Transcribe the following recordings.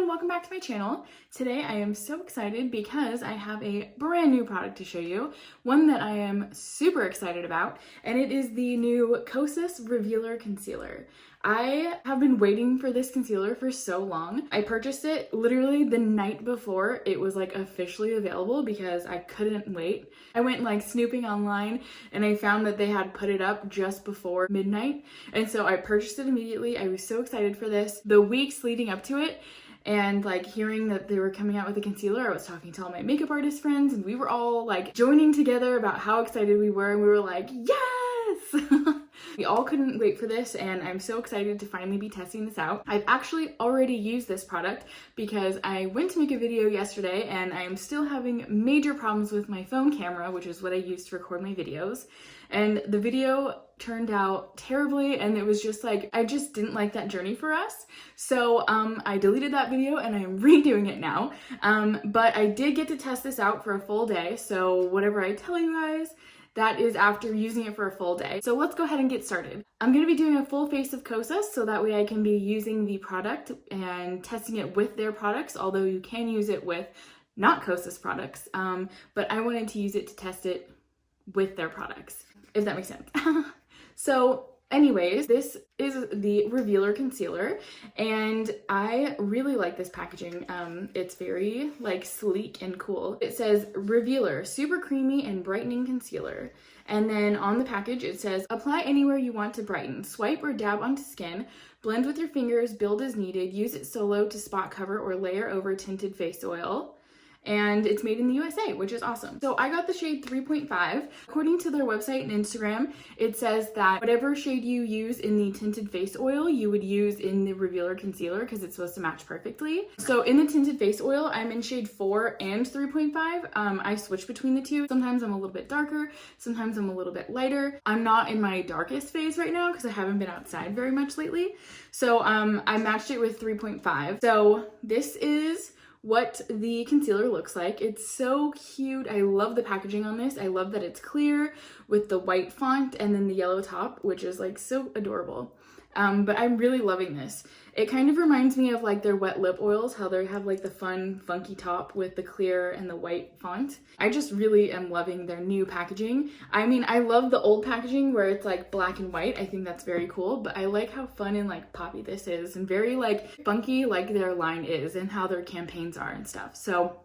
everyone, welcome back to my channel. Today I am so excited because I have a brand new product to show you, one that I am super excited about, and it is the new Kosas Revealer Concealer. I have been waiting for this concealer for so long. I purchased it literally the night before it was like officially available because I couldn't wait. I went like snooping online and I found that they had put it up just before midnight, and so I purchased it immediately. I was so excited for this. The weeks leading up to it and like hearing that they were coming out with a concealer, I was talking to all my makeup artist friends and we were all like joining together about how excited we were, and we were like, yes! We all couldn't wait for this, and I'm so excited to finally be testing this out. I've actually already used this product because I went to make a video yesterday and I am still having major problems with my phone camera, which is what I use to record my videos. And the video turned out terribly, and it was just like, I just didn't like that journey for us. So I deleted that video and I'm redoing it now. But I did get to test this out for a full day. So whatever I tell you guys, that is after using it for a full day. So let's go ahead and get started. I'm going to be doing a full face of Kosas so that way I can be using the product and testing it with their products, although you can use it with not Kosas products. But I wanted to use it to test it with their products, if that makes sense. So anyways, this is the Revealer Concealer, and I really like this packaging. It's very like sleek and cool. It says Revealer Super Creamy and Brightening Concealer. And then on the package it says, apply anywhere you want to brighten. Swipe or dab onto skin. Blend with your fingers, build as needed. Use it solo to spot cover or layer over tinted face oil. And it's made in the USA, which is awesome. So I got the shade 3.5. According to their website and Instagram, it says that whatever shade you use in the tinted face oil, you would use in the Revealer Concealer because it's supposed to match perfectly. So in the tinted face oil, I'm in shade 4 and 3.5. I switch between the two. Sometimes I'm a little bit darker, sometimes I'm a little bit lighter. I'm not in my darkest phase right now because I haven't been outside very much lately. So I matched it with 3.5. So this is what the concealer looks like. It's so cute. I love the packaging on this. I love that it's clear with the white font and then the yellow top, which is like so adorable. But I'm really loving this. It kind of reminds me of like their wet lip oils, how they have like the fun, funky top with the clear and the white font. I just really am loving their new packaging. I mean, I love the old packaging where it's like black and white. I think that's very cool, but I like how fun and like poppy this is and very like funky like their line is and how their campaigns are and stuff. So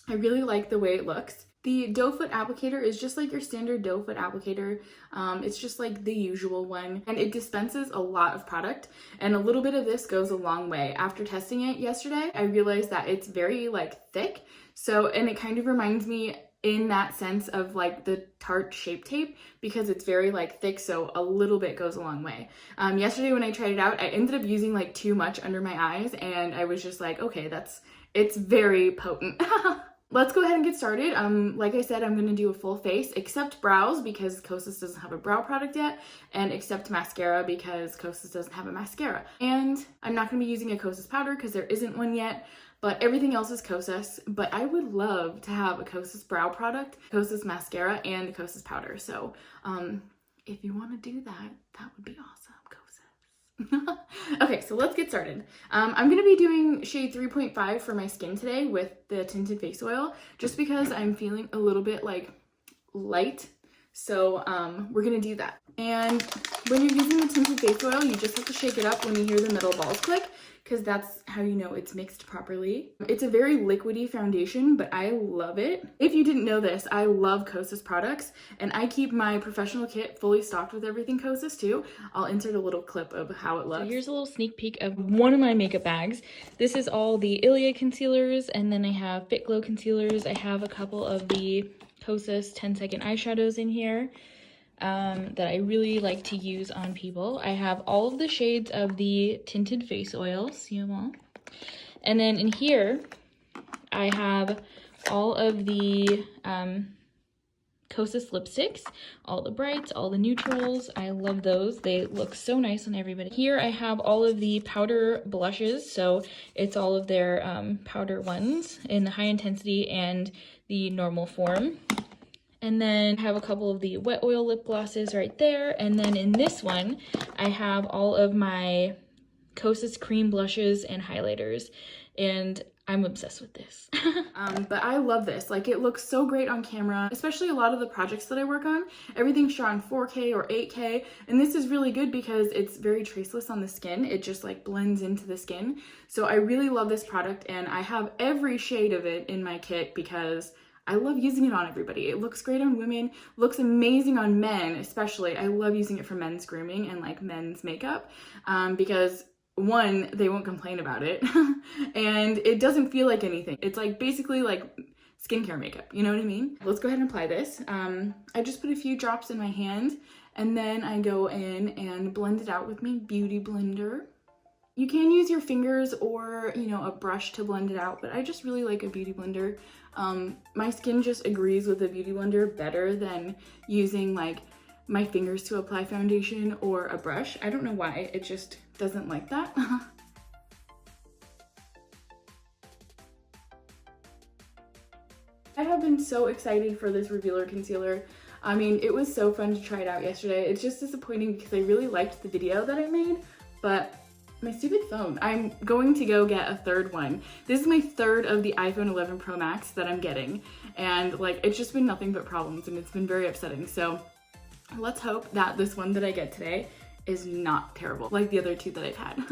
I really like the way it looks. The doe foot applicator is just like your standard doe foot applicator. It's just like the usual one, and it dispenses a lot of product, and a little bit of this goes a long way. After testing it yesterday, I realized that it's very like thick. So, and it kind of reminds me in that sense of like the Tarte Shape Tape because it's very like thick, so a little bit goes a long way. Yesterday when I tried it out, I ended up using like too much under my eyes, and I was just like, okay, it's very potent. Let's go ahead and get started. Like I said, I'm going to do a full face, except brows because Kosas doesn't have a brow product yet, and except mascara because Kosas doesn't have a mascara. And I'm not going to be using a Kosas powder because there isn't one yet, but everything else is Kosas. But I would love to have a Kosas brow product, Kosas mascara, and a Kosas powder. So if you want to do that, that would be awesome, Kosas. Okay, so let's get started. I'm going to be doing shade 3.5 for my skin today with the tinted face oil, just because I'm feeling a little bit like light. So we're going to do that. And when you're using the tinted face oil, you just have to shake it up when you hear the metal balls click, because that's how you know it's mixed properly. It's a very liquidy foundation, but I love it. If you didn't know this, I love Kosas products, and I keep my professional kit fully stocked with everything Kosas too. I'll insert a little clip of how it looks. So here's a little sneak peek of one of my makeup bags. This is all the Ilia concealers, and then I have Fit Glow concealers. I have a couple of the Kosas 10-second eyeshadows in here that I really like to use on people. I have all of the shades of the tinted face oil, see them all. And then in here, I have all of the Kosas lipsticks, all the brights, all the neutrals. I love those. They look so nice on everybody. Here I have all of the powder blushes, so it's all of their powder ones in the high intensity and the normal form. And then I have a couple of the wet oil lip glosses right there. And then in this one, I have all of my Kosas cream blushes and highlighters, and I'm obsessed with this. But I love this. Like, it looks so great on camera, especially a lot of the projects that I work on. Everything's shot in 4K or 8K, and this is really good because it's very traceless on the skin. It just like blends into the skin. So I really love this product, and I have every shade of it in my kit because I love using it on everybody. It looks great on women, looks amazing on men, especially. I love using it for men's grooming and like men's makeup because one, they won't complain about it, and it doesn't feel like anything. It's like basically like skincare makeup, you know what I mean? Let's go ahead and apply this. I just put a few drops in my hand, and then I go in and blend it out with my beauty blender. You can use your fingers or, you know, a brush to blend it out, but I just really like a beauty blender. My skin just agrees with a beauty blender better than using like my fingers to apply foundation or a brush. I don't know why, it just doesn't like that. I have been so excited for this Revealer Concealer. I mean, it was so fun to try it out yesterday. It's just disappointing because I really liked the video that I made, but my stupid phone. I'm going to go get a third one. This is my third of the iPhone 11 Pro Max that I'm getting, and like, it's just been nothing but problems, and it's been very upsetting. So let's hope that this one that I get today is not terrible like the other two that I've had.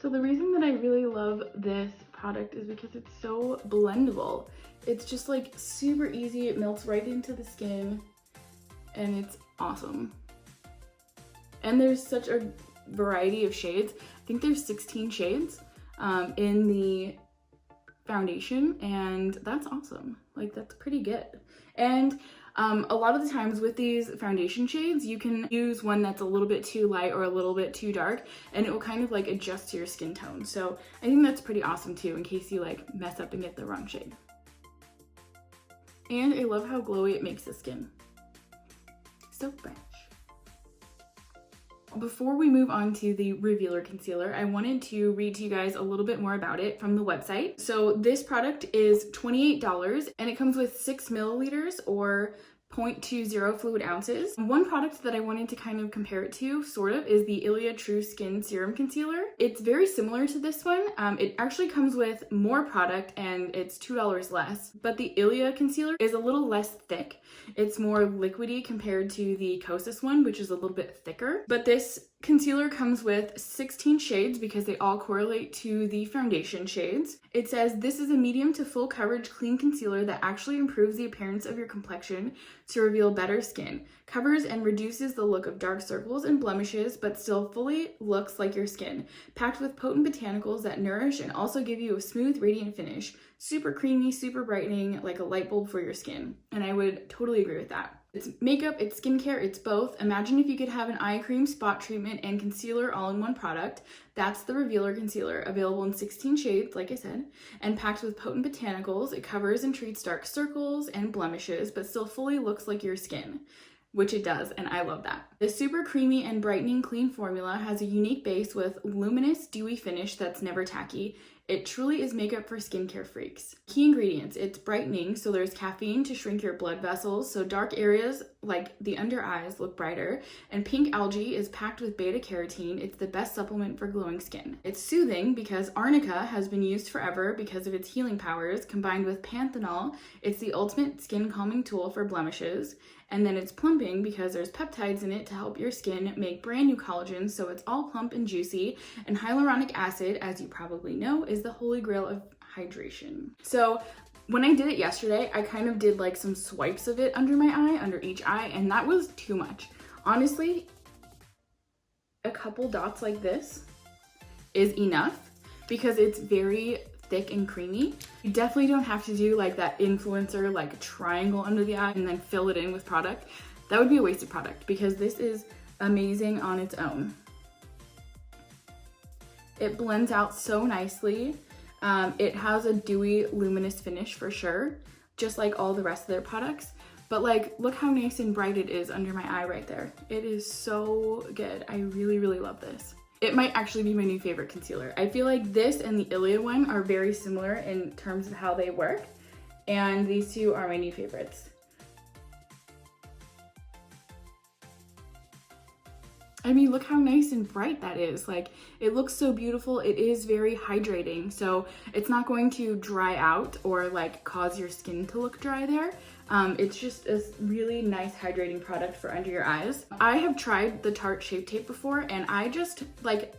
So the reason that I really love this product is because it's so blendable. It's just like super easy, it melts right into the skin, and it's awesome. And there's such a variety of shades. I think there's 16 shades in the foundation, and that's awesome. Like, that's pretty good. And a lot of the times with these foundation shades, you can use one that's a little bit too light or a little bit too dark, and it will kind of like adjust to your skin tone. So I think that's pretty awesome too, in case you like mess up and get the wrong shade. And I love how glowy it makes the skin. So fresh. Before we move on to the Revealer Concealer, I wanted to read to you guys a little bit more about it from the website. So this product is $28, and it comes with 6 milliliters or 0.20 fluid ounces. One product that I wanted to kind of compare it to, sort of, is the Ilia True Skin Serum Concealer. It's very similar to this one. It actually comes with more product, and it's $2 less, but the Ilia concealer is a little less thick. It's more liquidy compared to the Kosas one, which is a little bit thicker. But this concealer comes with 16 shades because they all correlate to the foundation shades. It says, this is a medium to full coverage clean concealer that actually improves the appearance of your complexion to reveal better skin, covers and reduces the look of dark circles and blemishes, but still fully looks like your skin, packed with potent botanicals that nourish and also give you a smooth, radiant finish, super creamy, super brightening, like a light bulb for your skin. And I would totally agree with that. It's makeup, it's skincare, it's both. Imagine if you could have an eye cream, spot treatment, and concealer all in one product. That's the Revealer Concealer, available in 16 shades, like I said, and packed with potent botanicals. It covers and treats dark circles and blemishes, but still fully looks like your skin, which it does, and I love that. The super creamy and brightening clean formula has a unique base with luminous, dewy finish that's never tacky. It truly is makeup for skincare freaks. Key ingredients, it's brightening, so there's caffeine to shrink your blood vessels, so dark areas like the under eyes look brighter, and pink algae is packed with beta carotene. It's the best supplement for glowing skin. It's soothing because arnica has been used forever because of its healing powers, combined with panthenol. It's the ultimate skin calming tool for blemishes. And then it's plumping because there's peptides in it to help your skin make brand new collagen, so it's all plump and juicy. And hyaluronic acid, as you probably know, is the holy grail of hydration. So when I did it yesterday, I kind of did like some swipes of it under my eye, under each eye, and that was too much. Honestly, a couple dots like this is enough because it's very thick and creamy. You definitely don't have to do like that influencer like triangle under the eye and then fill it in with product. That would be a wasted product because this is amazing on its own. It blends out so nicely. It has a dewy, luminous finish for sure, just like all the rest of their products. But like, look how nice and bright it is under my eye right there. It is so good. I really, really love this. It might actually be my new favorite concealer. I feel like this and the Ilia one are very similar in terms of how they work. And these two are my new favorites. I mean, look how nice and bright that is. Like, it looks so beautiful. It is very hydrating, so it's not going to dry out or like cause your skin to look dry there. It's just a really nice hydrating product for under your eyes. I have tried the Tarte Shape Tape before, and I just like,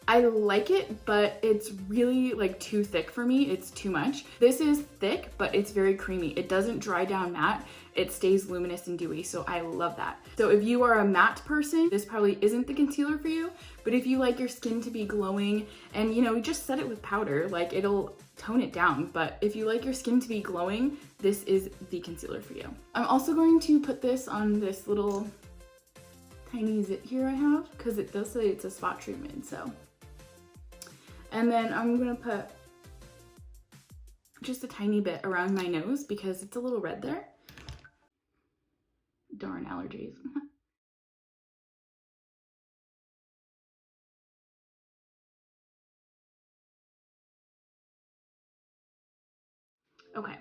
I like it, but it's really like too thick for me. It's too much. This is thick, but it's very creamy. It doesn't dry down matte. It stays luminous and dewy, so I love that. So if you are a matte person, this probably isn't the concealer for you, but if you like your skin to be glowing and you know, just set it with powder, like it'll tone it down. But if you like your skin to be glowing, this is the concealer for you. I'm also going to put this on this little tiny zit here I have, because it does say it's a spot treatment, so. And then I'm gonna put just a tiny bit around my nose because it's a little red there. Darn allergies. Okay,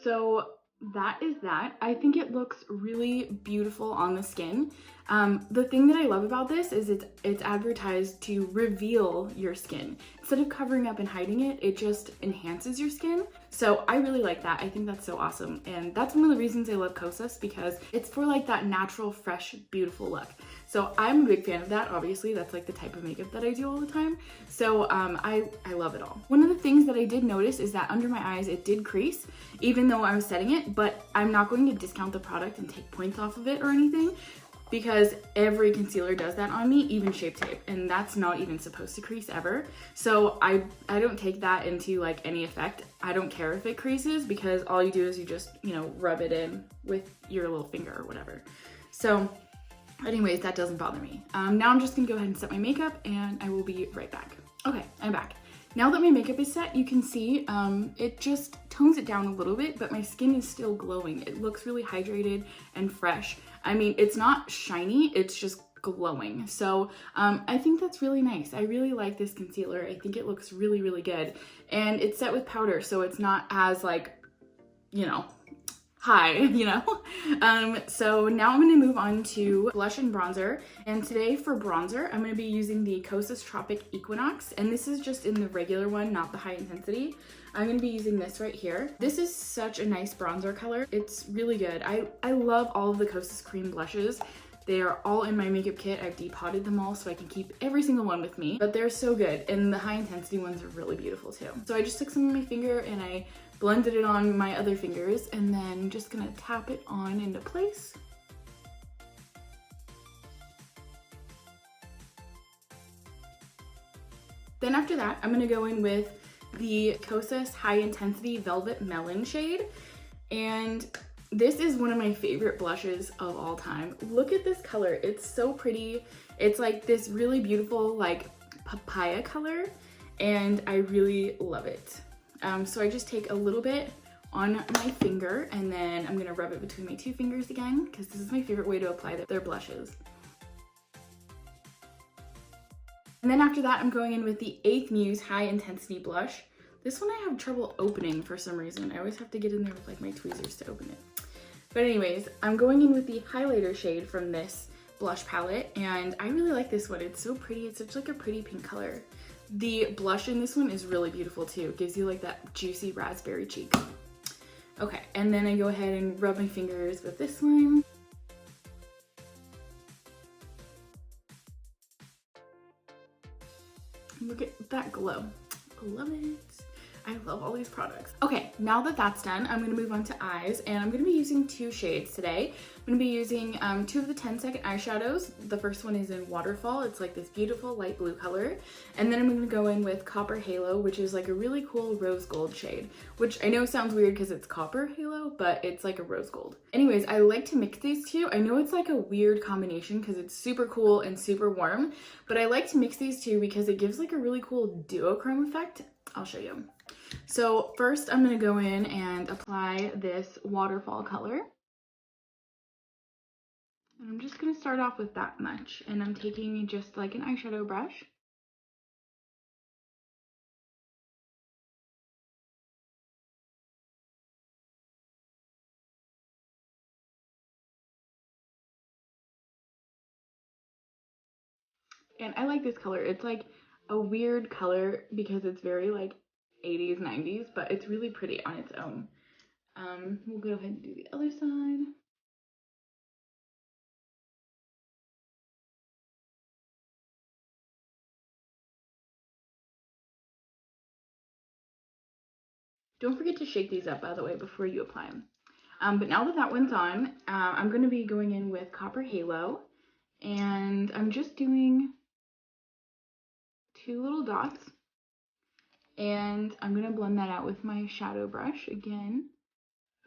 so that is that. I think it looks really beautiful on the skin. The thing that I love about this is it's advertised to reveal your skin. Instead of covering up and hiding it, it just enhances your skin. So I really like that. I think that's so awesome. And that's one of the reasons I love Kosas, because it's for like that natural, fresh, beautiful look. So I'm a big fan of that. Obviously, that's like the type of makeup that I do all the time. So I love it all. One of the things that I did notice is that under my eyes, it did crease, even though I was setting it, but I'm not going to discount the product and take points off of it or anything, because every concealer does that on me, even Shape Tape, and that's not even supposed to crease ever. So I don't take that into like any effect. I don't care if it creases, because all you do is you just, you know, rub it in with your little finger or whatever. So anyways, that doesn't bother me. Now I'm just gonna go ahead and set my makeup, and I will be right back. Okay, I'm back. Now that my makeup is set, you can see it just tones it down a little bit, but my skin is still glowing. It looks really hydrated and fresh. I mean, it's not shiny, it's just glowing. So I think that's really nice. I really like this concealer. I think it looks really, really good. And it's set with powder, so it's not as like, you know, high, you know? So now I'm gonna move on to blush and bronzer. And today for bronzer, I'm gonna be using the Kosas Tropic Equinox. And this is just in the regular one, not the high intensity. I'm gonna be using this right here. This is such a nice bronzer color. It's really good. I love all of the Kosas cream blushes. They are all in my makeup kit. I've depotted them all so I can keep every single one with me, but they're so good. And the high intensity ones are really beautiful too. So I just took some on my finger and I blended it on my other fingers, and then just gonna tap it on into place. Then after that, I'm gonna go in with the Kosas High Intensity Velvet Melon shade. And this is one of my favorite blushes of all time. Look at this color, it's so pretty. It's like this really beautiful like papaya color, and I really love it. So I just take a little bit on my finger, and then I'm gonna rub it between my two fingers again, because this is my favorite way to apply their blushes. And then after that, I'm going in with the 8th Muse High Intensity Blush. This one I have trouble opening for some reason. I always have to get in there with like my tweezers to open it. But anyways, I'm going in with the highlighter shade from this blush palette, and I really like this one. It's so pretty. It's such like a pretty pink color. The blush in this one is really beautiful too. It gives you like that juicy raspberry cheek. Okay, and then I go ahead and rub my fingers with this one. Look at that glow. I love it. I love all these products. Okay, now that that's done, I'm gonna move on to eyes, and I'm gonna be using 2 shades today. I'm gonna be using 2 of the 10-second eyeshadows. The first one is in Waterfall. It's like this beautiful light blue color. And then I'm gonna go in with Copper Halo, which is like a really cool rose gold shade, which I know sounds weird because it's copper halo, but it's like a rose gold. Anyways, I like to mix these two. I know it's like a weird combination because it's super cool and super warm, but I like to mix these two because it gives like a really cool duochrome effect. I'll show you. So first I'm gonna go in and apply this Waterfall color. And I'm just gonna start off with that much, and I'm taking just like an eyeshadow brush. And I like this color. It's like a weird color because it's very like 80s, 90s, but it's really pretty on its own. We'll go ahead and do the other side. Don't forget to shake these up, by the way, before you apply them. But now that that one's on, I'm going to be going in with Copper Halo, and I'm just doing 2 little dots, and I'm going to blend that out with my shadow brush again,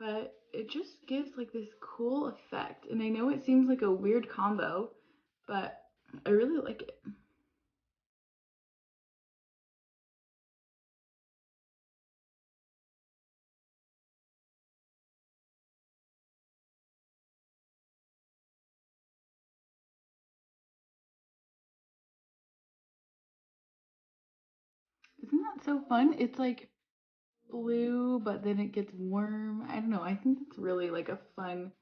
but it just gives like this cool effect, and I know it seems like a weird combo, but I really like it. Isn't that so fun? It's like blue, but then it gets warm. I don't know. I think it's really like a fun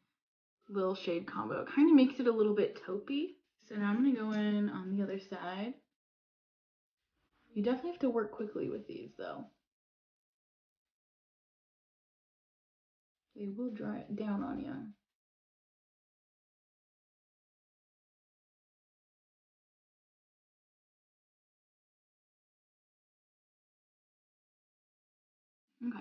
little shade combo. It kind of makes it a little bit taupey. So now I'm going to go in on the other side. You definitely have to work quickly with these though. They will dry it down on you. Okay.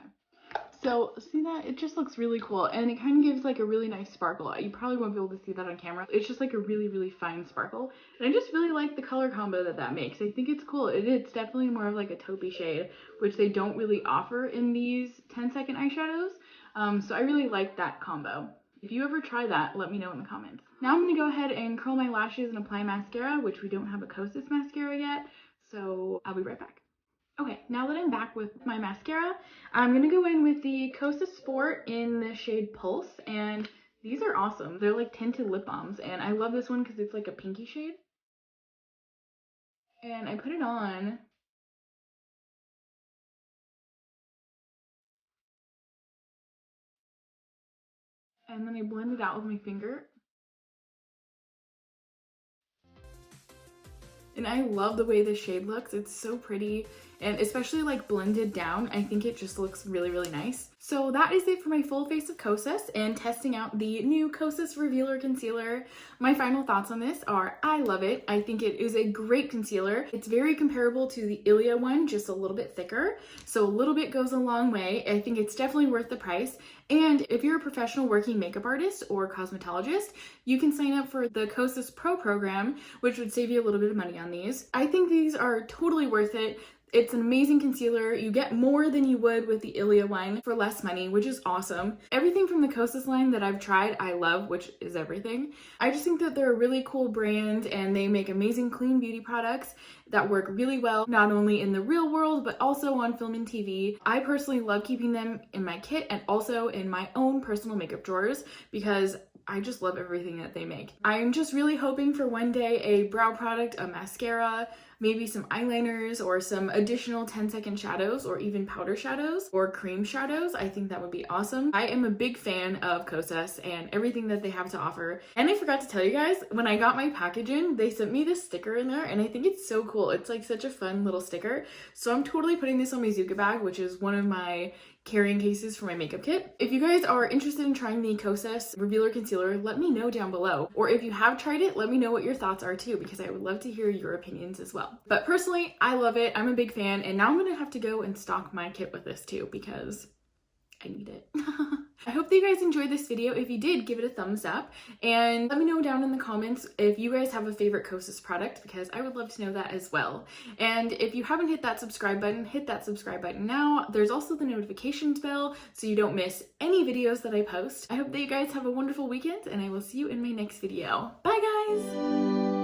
So see that? It just looks really cool, and it kind of gives like a really nice sparkle. You probably won't be able to see that on camera. It's just like a really, really fine sparkle, and I just really like the color combo that that makes. I think it's cool. It's definitely more of like a taupey shade, which they don't really offer in these 10-second eyeshadows. So I really like that combo. If you ever try that, let me know in the comments. Now I'm going to go ahead and curl my lashes and apply mascara, which we don't have a Kosas mascara yet, so I'll be right back. Okay, now that I'm back with my mascara, I'm going to go in with the Kosasport in the shade Pulse, and these are awesome. They're like tinted lip balms, and I love this one because it's like a pinky shade. And I put it on. And then I blend it out with my finger. And I love the way this shade looks. It's so pretty, and especially like blended down, I think it just looks really, really nice. So that is it for my full face of Kosas and testing out the new Kosas Revealer Concealer. My final thoughts on this are I love it. I think it is a great concealer. It's very comparable to the Ilia one, just a little bit thicker. So a little bit goes a long way. I think it's definitely worth the price. And if you're a professional working makeup artist or cosmetologist, you can sign up for the Kosas Pro program, which would save you a little bit of money on these. I think these are totally worth it. It's an amazing concealer. You get more than you would with the Ilia one for less money, which is awesome. Everything from the Kosas line that I've tried, I love, which is everything. I just think that they're a really cool brand, and they make amazing clean beauty products that work really well, not only in the real world, but also on film and TV. I personally love keeping them in my kit and also in my own personal makeup drawers because I just love everything that they make. I'm just really hoping for one day a brow product, a mascara, maybe some eyeliners or some additional 10-second shadows or even powder shadows or cream shadows. I think that would be awesome. I am a big fan of Kosas and everything that they have to offer. And I forgot to tell you guys, when I got my packaging, they sent me this sticker in there, and I think it's so cool. It's like such a fun little sticker. So I'm totally putting this on my Zuka bag, which is one of my carrying cases for my makeup kit. If you guys are interested in trying the Kosas Revealer Concealer, let me know down below. Or if you have tried it, let me know what your thoughts are too, because I would love to hear your opinions as well. But personally, I love it. I'm a big fan, and now I'm gonna have to go and stock my kit with this too because I need it. I hope that you guys enjoyed this video. If you did, give it a thumbs up, and let me know down in the comments if you guys have a favorite Kosas product, because I would love to know that as well. And if you haven't hit that subscribe button, hit that subscribe button now. There's also the notifications bell so you don't miss any videos that I post. I hope that you guys have a wonderful weekend, and I will see you in my next video. Bye guys!